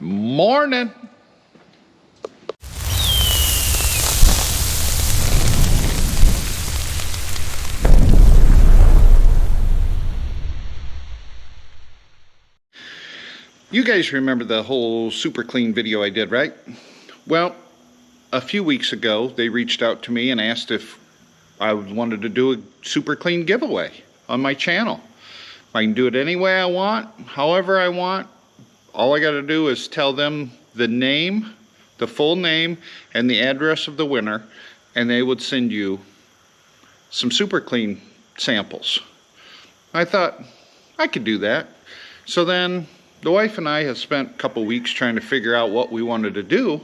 Morning. You guys remember the whole super clean video I did, right? Well, a few weeks ago, they reached out to me and asked if I wanted to do a super clean giveaway on my channel. I can do it any way I want, however I want. All I got to do is tell them the name, the full name, and the address of the winner, and they would send you some super clean samples. I thought I could do that. So then the wife and I have spent a couple weeks trying to figure out what we wanted to do,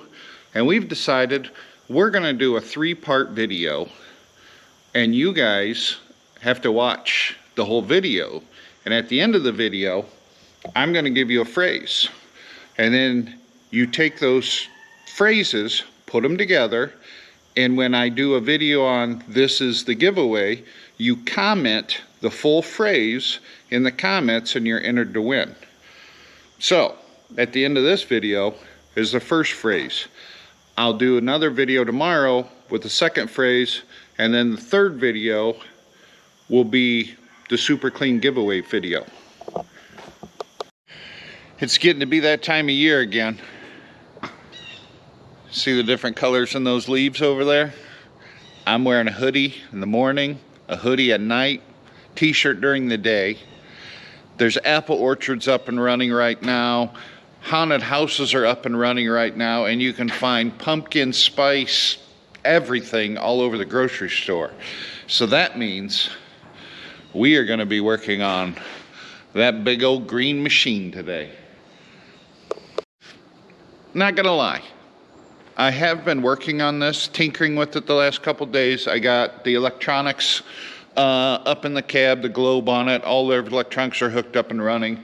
and we've decided we're going to do a 3-part video, and you guys have to watch the whole video. And at the end of the video, I'm going to give you a phrase, and then you take those phrases, put them together, and when I do a video on this is the giveaway, you comment the full phrase in the comments and you're entered to win. So at the end of this video is the first phrase. I'll do another video tomorrow with the second phrase, and then the third video will be the super clean giveaway video. It's getting to be that time of year again. See the different colors in those leaves over there? I'm wearing a hoodie in the morning, a hoodie at night, t-shirt during the day. There's apple orchards up and running right now. Haunted houses are up and running right now, and you can find pumpkin spice, everything all over the grocery store. So that means we are going to be working on that big old green machine today. Not gonna lie, I have been working on this, tinkering with it the last couple days. I got the electronics up in the cab, the globe on it, all their electronics are hooked up and running.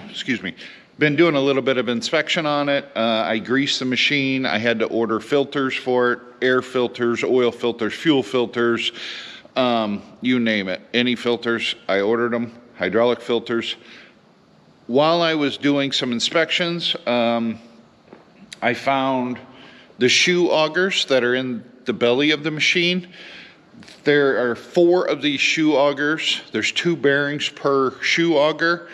Excuse me. Been doing a little bit of inspection on it. I greased the machine. I had to order filters for it, air filters, oil filters, fuel filters, you name it. Any filters, I ordered them, hydraulic filters. While I was doing some inspections, I found the shoe augers that are in the belly of the machine. There are 4 of these shoe augers. There's 2 bearings per shoe auger,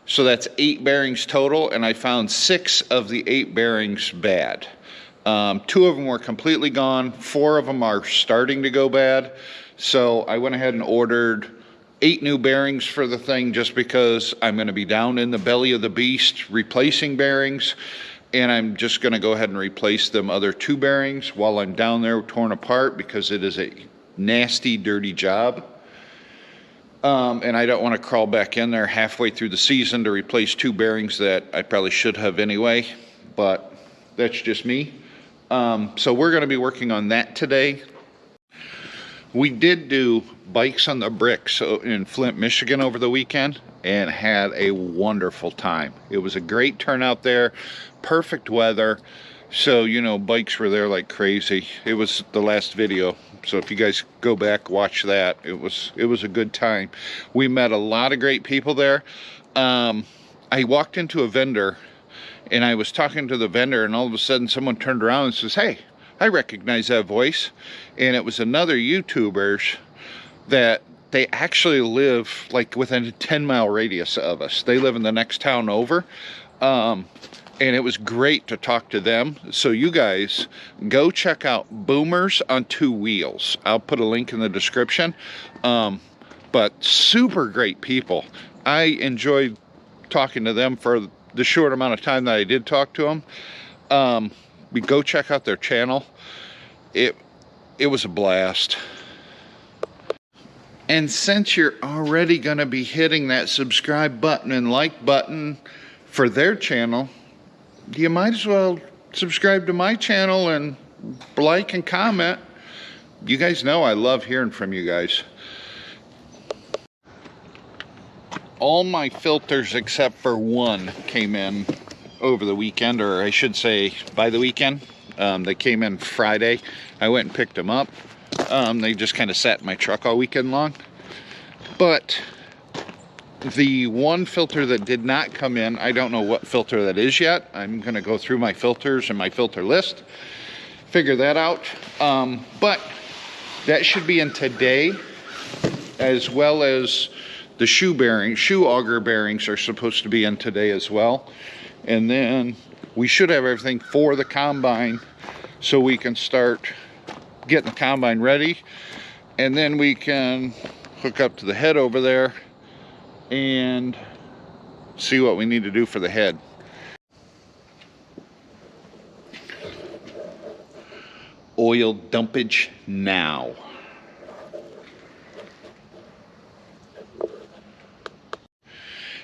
so that's 8 bearings total, and I found 6 of the 8 bearings bad. 2 of them were completely gone. 4 of them are starting to go bad, so I went ahead and ordered 8 new bearings for the thing, just because I'm going to be down in the belly of the beast replacing bearings, and I'm just going to go ahead and replace them other 2 bearings while I'm down there torn apart, because it is a nasty, dirty job. And I don't want to crawl back in there halfway through the season to replace 2 bearings that I probably should have anyway, but that's just me. So we're going to be working on that today. We did do Bikes on the Bricks in Flint, Michigan over the weekend, and had a wonderful time. It was a great turnout there, perfect weather, so you know, bikes were there like crazy. It was the last video, so if you guys go back, watch that. It was a good time. We met a lot of great people there. I walked into a vendor and I was talking to the vendor, and all of a sudden someone turned around and says, "Hey, I recognize that voice." And it was another YouTubers that they actually live like within a 10-mile radius of us. They live in the next town over. And it was great to talk to them. So you guys go check out Boomers on 2 Wheels. I'll put a link in the description. But super great people. I enjoyed talking to them for the short amount of time that I did talk to them. We go check out their channel. It was a blast. And since you're already going to be hitting that subscribe button and like button for their channel, you might as well subscribe to my channel and like and comment. You guys know I love hearing from you guys. All my filters except for 1 came in over the weekend, or I should say by the weekend. They came in Friday. I went and picked them up. They just kind of sat in my truck all weekend long. But The one filter that did not come in, I don't know what filter that is yet. I'm gonna go through my filters and my filter list, figure that out. But that should be in today, as well as the shoe bearings. Shoe auger bearings are supposed to be in today as well. And then we should have everything for the combine so we can start getting the combine ready. And then we can hook up to the head over there and see what we need to do for the head. Oil dumpage now.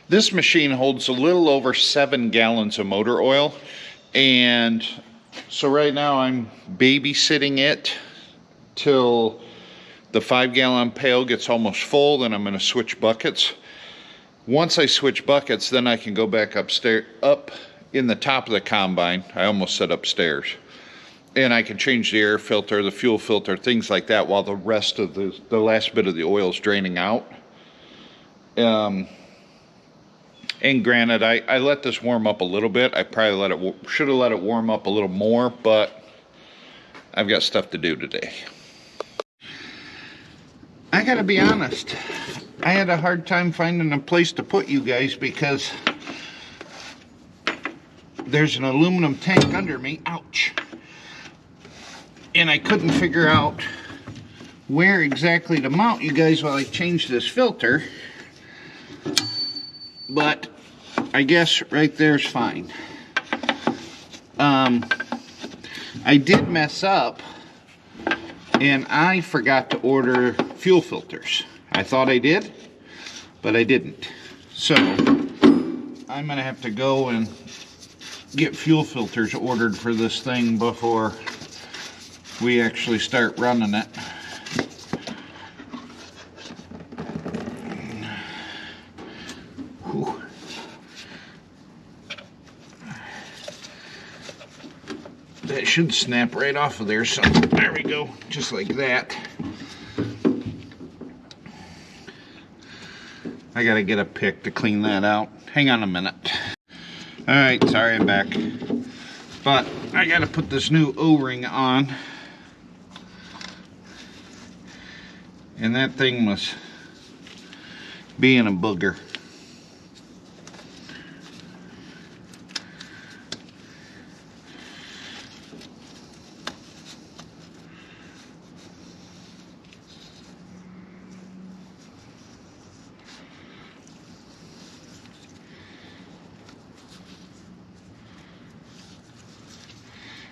This machine holds a little over 7 gallons of motor oil, and so right now I'm babysitting it till the 5-gallon pail gets almost full. Then I'm going to switch buckets. Once I switch buckets, then I can go back upstairs, up in the top of the combine. I almost said upstairs. And I can change the air filter, the fuel filter, things like that, while the rest of the last bit of the oil is draining out. And granted, I let this warm up a little bit. I probably should have let it warm up a little more, but I've got stuff to do today. I gotta be honest, I had a hard time finding a place to put you guys because there's an aluminum tank under me. Ouch. And I couldn't figure out where exactly to mount you guys while I change this filter. But I guess right there's fine. I did mess up and I forgot to order fuel filters. I thought I did, but I didn't. So I'm gonna have to go and get fuel filters ordered for this thing before we actually start running it. Whew. That should snap right off of there, so there we go, just like that. I gotta get a pick to clean that out. Hang on a minute. Alright, sorry I'm back. But I gotta put this new O-ring on. And that thing was being a booger.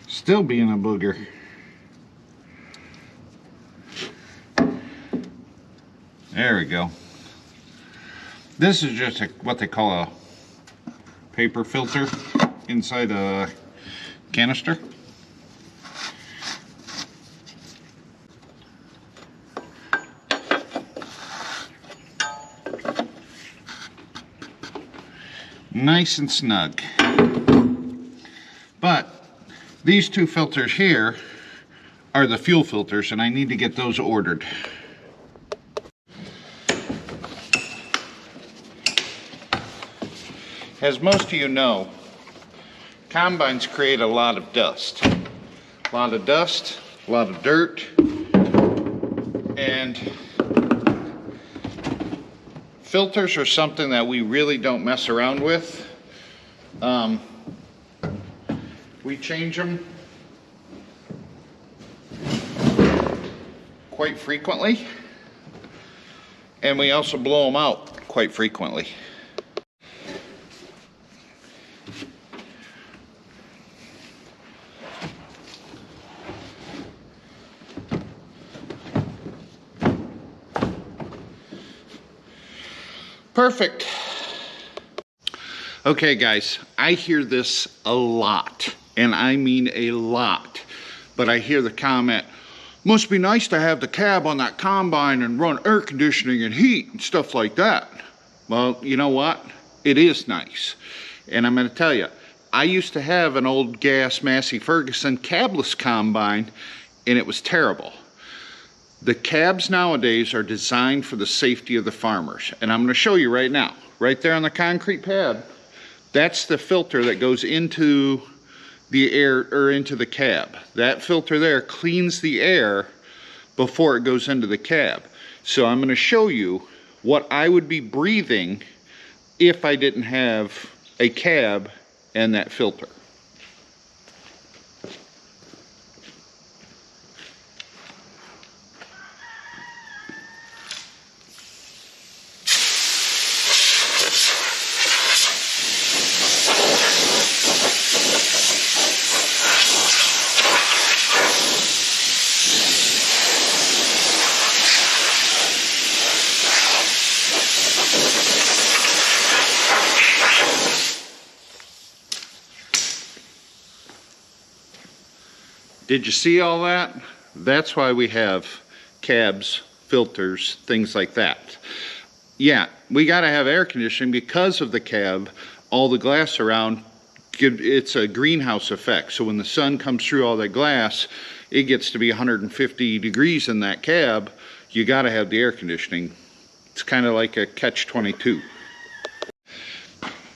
Still being a booger. There we go. This is just what they call a paper filter inside a canister. Nice and snug. But these two filters here are the fuel filters, and I need to get those ordered. As most of you know, combines create a lot of dust. A lot of dust, a lot of dirt, and filters are something that we really don't mess around with. We change them quite frequently, and we also blow them out quite frequently. Perfect. Okay guys, I hear this a lot, and I mean a lot, but I hear the comment, must be nice to have the cab on that combine and run air conditioning and heat and stuff like that. Well, you know what? It is nice. And I'm going to tell you, I used to have an old gas Massey Ferguson cabless combine, and it was terrible. The cabs nowadays are designed for the safety of the farmers. And I'm going to show you right now. Right there on the concrete pad, that's the filter that goes into the air, or into the cab. That filter there cleans the air before it goes into the cab. So I'm going to show you what I would be breathing if I didn't have a cab and that filter. Did you see all that? That's why we have cabs, filters, things like that. Yeah, we gotta have air conditioning because of the cab. All the glass around, it's a greenhouse effect. So when the sun comes through all that glass, it gets to be 150 degrees in that cab. You gotta have the air conditioning. It's kind of like a catch-22.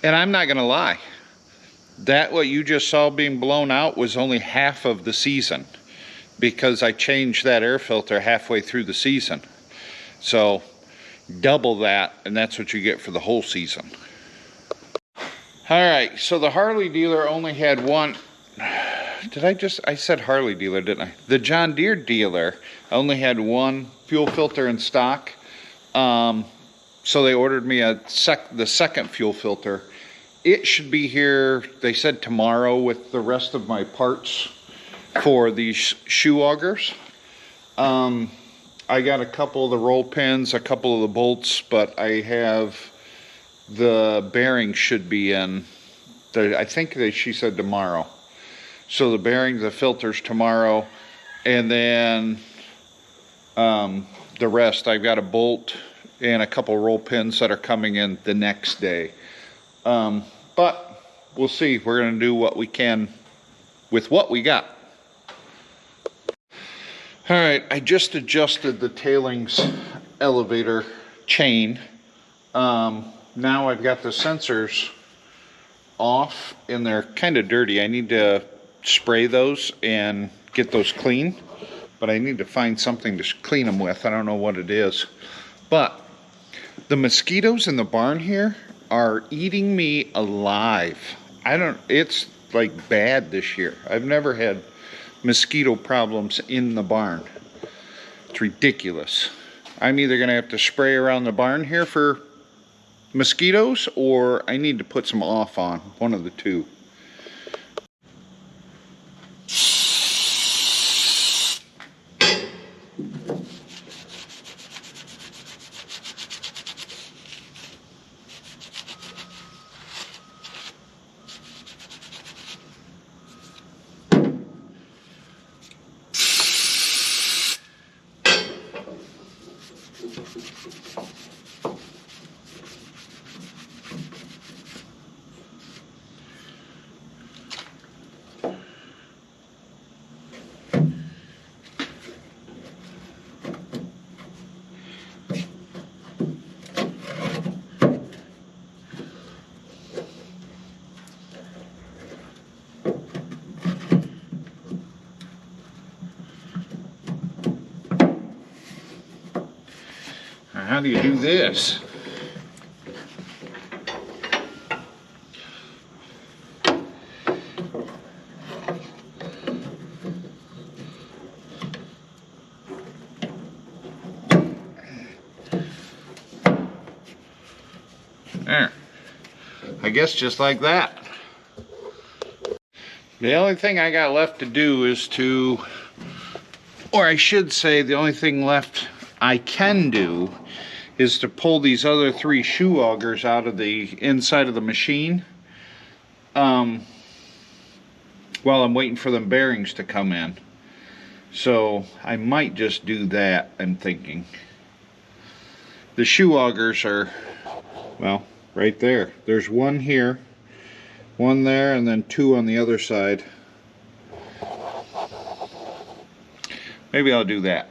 And I'm not gonna lie. That what you just saw being blown out was only half of the season, because I changed that air filter halfway through the season. So double that, and that's what you get for the whole season. Alright, so the Harley dealer only had one. I said Harley dealer, didn't I? The John Deere dealer only had one fuel filter in stock. So they ordered me the second fuel filter. It should be here, they said tomorrow, with the rest of my parts for these shoe augers. I got a couple of the roll pins, a couple of the bolts, but I have the bearings should be in. I think she said tomorrow. So the bearings, the filters tomorrow, and then the rest. I've got a bolt and a couple roll pins that are coming in the next day. But we'll see. We're going to do what we can with what we got. All right, I just adjusted the tailings elevator chain. Now I've got the sensors off and they're kind of dirty. I need to spray those and get those clean, but I need to find something to clean them with. I don't know what it is. But the mosquitoes in the barn here are eating me alive. It's like bad this year. I've never had mosquito problems in the barn. It's ridiculous. I'm either gonna have to spray around the barn here for mosquitoes, or I need to put some off on, one of the two. How do you do this? There. I guess just like that. The only thing I got left to do is or I should say the only thing left I can do is to pull these other 3 shoe augers out of the inside of the machine while I'm waiting for them bearings to come in. So I might just do that, I'm thinking. The shoe augers are, well, right there. There's one here, one there, and then 2 on the other side. Maybe I'll do that.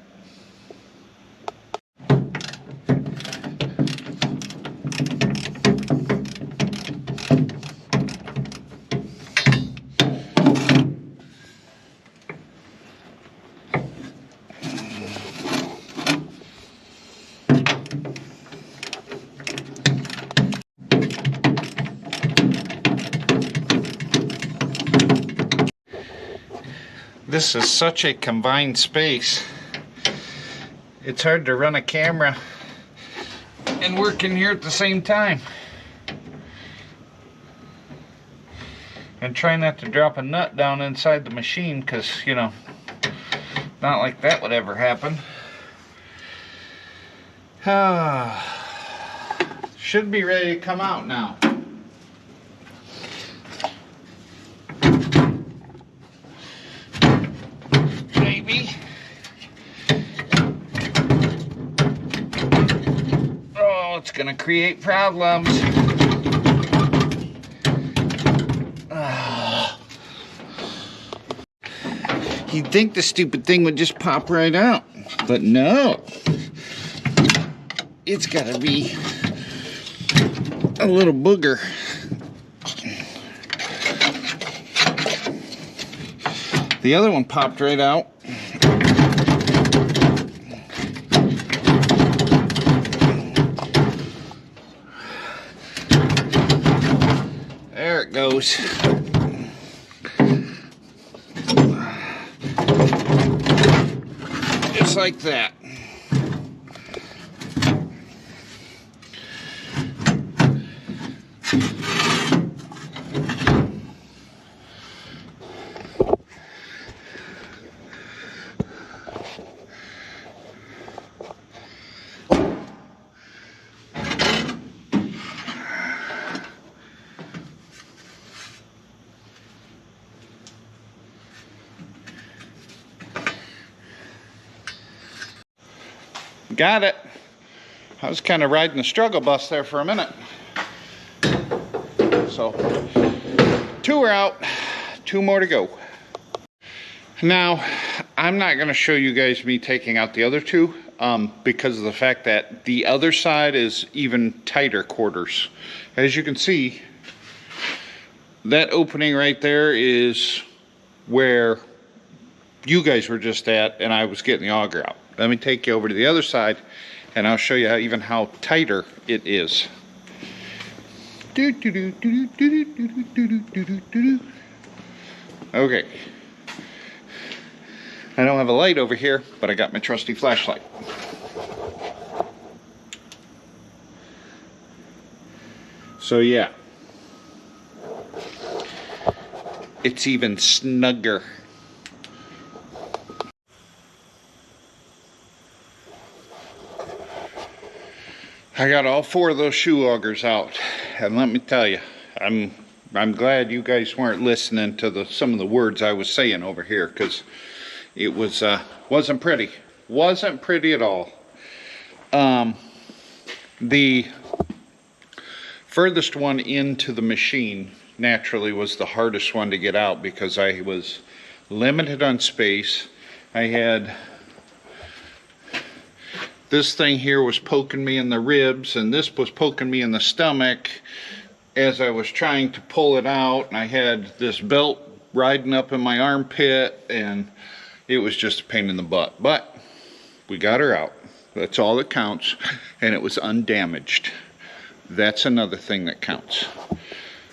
This is such a confined space. It's hard to run a camera and work in here at the same time. And try not to drop a nut down inside the machine, because, you know, not like that would ever happen. Should be ready to come out now. Maybe. Oh, it's gonna create problems. You'd think the stupid thing would just pop right out, but no. It's gotta be a little booger. The other one popped right out. There it goes. Just like that. Got it. I was kind of riding the struggle bus there for a minute. So, 2 are out, 2 more to go. Now, I'm not going to show you guys me taking out the other 2 because of the fact that the other side is even tighter quarters. As you can see, that opening right there is where you guys were just at, and I was getting the auger out. Let me take you over to the other side, and I'll show you how tighter it is. Okay. I don't have a light over here, but I got my trusty flashlight. So yeah. It's even snugger. I got all 4 of those shoe augers out, and let me tell you, I'm glad you guys weren't listening to some of the words I was saying over here, because it wasn't pretty at all. The furthest one into the machine naturally was the hardest one to get out, because I was limited on space. I had this thing here was poking me in the ribs, and this was poking me in the stomach as I was trying to pull it out, and I had this belt riding up in my armpit, and it was just a pain in the butt. But we got her out. That's all that counts, and it was undamaged. That's another thing that counts.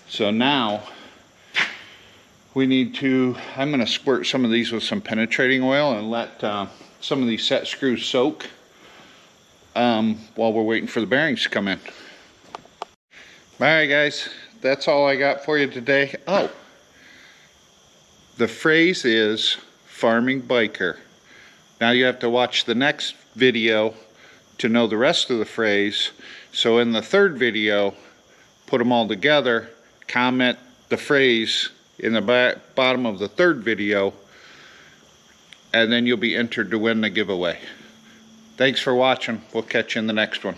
So now we need to, I'm going to squirt some of these with some penetrating oil and let some of these set screws soak while we're waiting for the bearings to come in. Alright guys, that's all I got for you today. Oh, the phrase is farming biker. Now you have to watch the next video to know the rest of the phrase. So in the third video, put them all together, comment the phrase in the bottom of the third video, and then you'll be entered to win the giveaway. Thanks for watching. We'll catch you in the next one.